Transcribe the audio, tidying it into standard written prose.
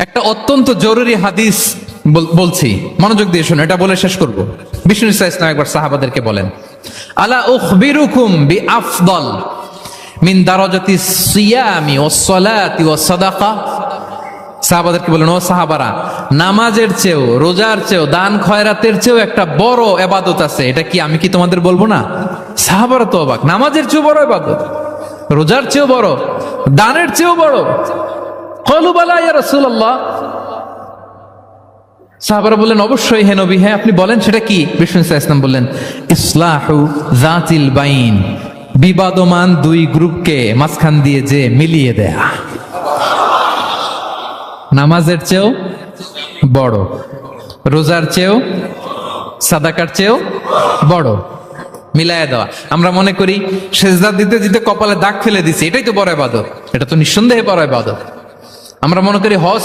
একটা অত্যন্ত জরুরি হাদিস বলছি, মনোযোগ দিয়ে শোনো, এটা বলে শেষ করব। বিষ্ণু ইসলাম একবার সাহাবাদেরকে বলেন, আলা উখবিরুকুম বিআফদাল মিন দারাজাতি সিয়ামি ওয়াস সালাতি ওয়াস সাদাকা। সাহাবাদেরকে বলেন, ও সাহাবারা, নামাজের চেয়েও, রোজার চেয়েও, দান খয়রাতের চেয়েও একটা বড় ইবাদত আছে, এটা কি আমি কি তোমাদের বলবো না? সাহাবারা তো অবাক, নামাজের চেয়েও বড় ইবাদত, রোজার চেয়েও বড়, দানের চেয়েও বড়। ক্বালু বালা ইয়া রাসূলুল্লাহ। সাহাবারা বললেন, অবশ্যই হে নবী, হ্যাঁ আপনি বলেন সেটা কি? বিষ্ণু ইসলাম বললেন, ইসলাহু যাতিল বাইন, বিবাদমান দুই গ্রুপকে মাঝখান দিয়ে যে মিলিয়ে দেয়া। নামাজের চেয়েও বড়, রোজার চেয়েও, সাদাকার চেয়েও বড়, মিলায়া দেওয়া। আমরা মনে করি সেজদা দিতে দিতে কপালে দাগ ফেলে দিছি, এটাই তো বড় ইবাদত। এটা তো নিঃসন্দেহে বড় ইবাদত। আমরা মনে করি হজ